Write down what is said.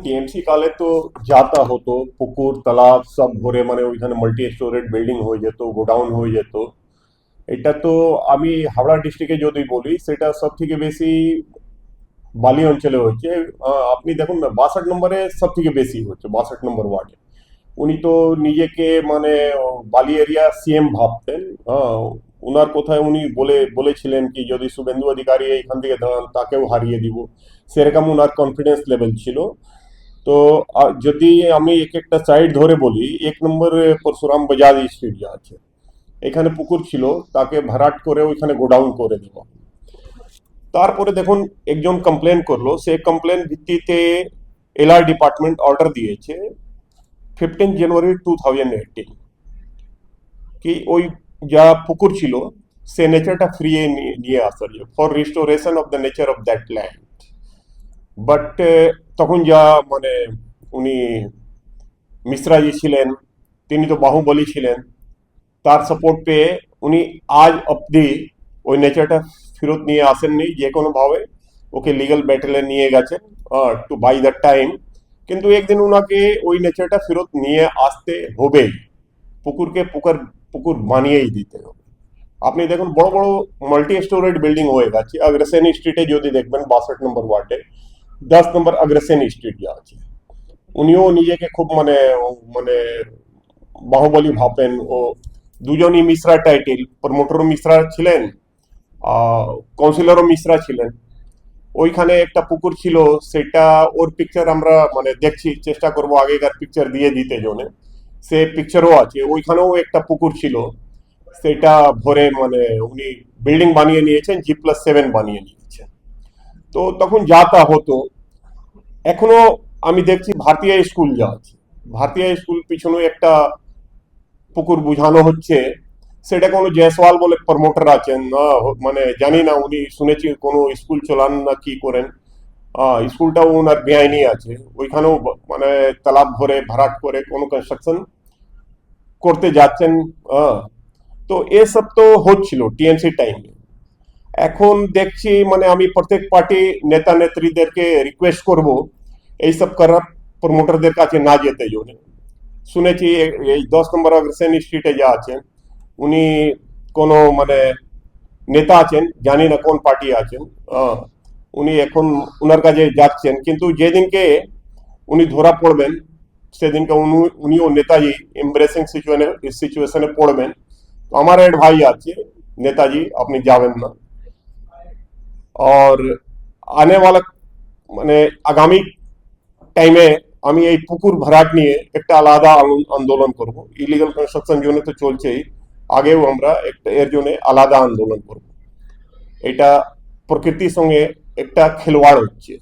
TMC কালে তো যাতা হতো, পুকুর তালাব সব ভরে মানে ওইখানে মাল্টি স্টোরেড বিল্ডিং হয়ে যেত, গোডাউন হয়ে যেত। এটা তো আমি হাওড়া ডিস্ট্রিক্টে যদি বলি সেটা সব থেকে বেশি বালি অঞ্চলে হচ্ছে। আপনি দেখুন না, 62 নম্বরে সব থেকে বেশি হচ্ছে, 62 নম্বর ওয়ার্ডে। উনি তো নিজেকে মানে বালি এরিয়া সিএম ভাবতেন। হ্যাঁ, উনার কোথায় উনি বলেছিলেন কি যদি শুভেন্দু অধিকারী এখান থেকে দাঁড়ান তাকেও হারিয়ে দিব, সেরকম উনার কনফিডেন্স লেভেল ছিল। তো যদি আমি এক একটা সাইড ধরে বলি, 1 নম্বরে পরশুরাম বাজার স্ট্রিট যা আছে, এখানে পুকুর ছিল, তাকে ভরাট করে ওইখানে গোডাউন করে দেওয়া। তারপরে দেখুন, একজন কমপ্লেন করলো, সে কমপ্লেন ভিত্তিতে এলআর ডিপার্টমেন্ট অর্ডার দিয়েছে 15 জানুয়ারি 2018 কি ওই যা পুকুর ছিল সে নেচারটা ফিরিয়ে নিয়ে আসার জন্য, for restoration of the nature of that land. But তখন যা মানে উনি মিশ্রাজি ছিলেন, তিনি তো বাহুবলী ছিলেন, তার সাপোর্ট পেয়ে উনি আজ অবধি ওই নেচারটা ফেরত নিয়ে আসেননি। যে কোনোভাবে ওকে লিগ্যাল ব্যাটেলে নিয়ে গেছেন টু বাই দ্য টাইম। কিন্তু একদিন ওনাকে ওই নেচারটা ফেরত নিয়ে আসতে হবেই, পুকুরকে পুকুর পুকুর বানিয়েই দিতে হবে। আপনি দেখুন, বড় বড় মাল্টি স্টোরেড বিল্ডিং হয়ে গেছে। অগ্রসেন স্ট্রিটে যদি দেখবেন 62 নম্বর ওয়ার্ডে 10 নম্বর অগ্রসেন স্ট্রিট যা আছে, উনিও নিজেকে খুব মানে মানে বাহুবলী ভাবেন। ও দুজনই মিশ্রা টাইটেল, প্রমোটরও মিশ্রা ছিলেন, কাউন্সিলরও মিশ্রা ছিলেন। ওইখানে একটা পুকুর ছিল, সেটা ওর পিকচার আমরা মানে দেখছি, চেষ্টা করব আগেকার পিকচার দিয়ে দিতে জন্য। সে পিকচারও আছে, ওইখানেও একটা পুকুর ছিল, সেটা ভরে মানে উনি বিল্ডিং বানিয়ে নিয়েছেন, G+7 বানিয়ে নিয়েছেন। তো তখন যা তা হতো। এখনো আমি দেখছি ভারতীয় স্কুল যা আছে, ভারতীয় স্কুল পিছনে একটা পুকুর বুঝানো হচ্ছে। সেটা কোনো জয়সওয়াল বলে প্রমোটার আছেন, মানে জানি না, উনি শুনেছি কোনো স্কুল চালান না কি করেন। স্কুলটাও ওনার বেআইনি আছে, ওইখানেও মানে তালাব ভরে ভরাট করে কোনো কনস্ট্রাকশন করতে যাচ্ছেন। তো এসব তো হচ্ছিল টিএমসি টাইমে। এখন দেখছি মানে আমি প্রত্যেক পার্টি নেতা নেত্রীদেরকে রিকোয়েস্ট করব এইসব খারাপ প্রমোটারদের কাছে না যেতে জন্য। শুনেছি এই 10 নম্বর অগ্রসেন স্ট্রিটে যা আছেন, উনি কোনো মানে নেতা আছেন, জানি না কোন পার্টি আছেন। উনি এখন উনার কাছে যাচ্ছেন, কিন্তু যেদিনকে উনি ধরা পড়বেন সেদিনকে উনিও নেতাজি এমব্রেসিং সিচুয়েশনে পড়বেন। তো আমার এডভাইস আছে, নেতাজি আপনি যাবেন না। और आने वाला মানে আগামী টাইমে আমি এই পুকুর ভরাট নিয়ে একটা আলাদা আন্দোলন করব। ইলিগাল কনস্ট্রাকশন জন্য তো চলছেই, আগেও আমরা একটা এর জন্য আলাদা আন্দোলন করব। এটা প্রকৃতির সঙ্গে একটা খেলোয়াড় হচ্ছে।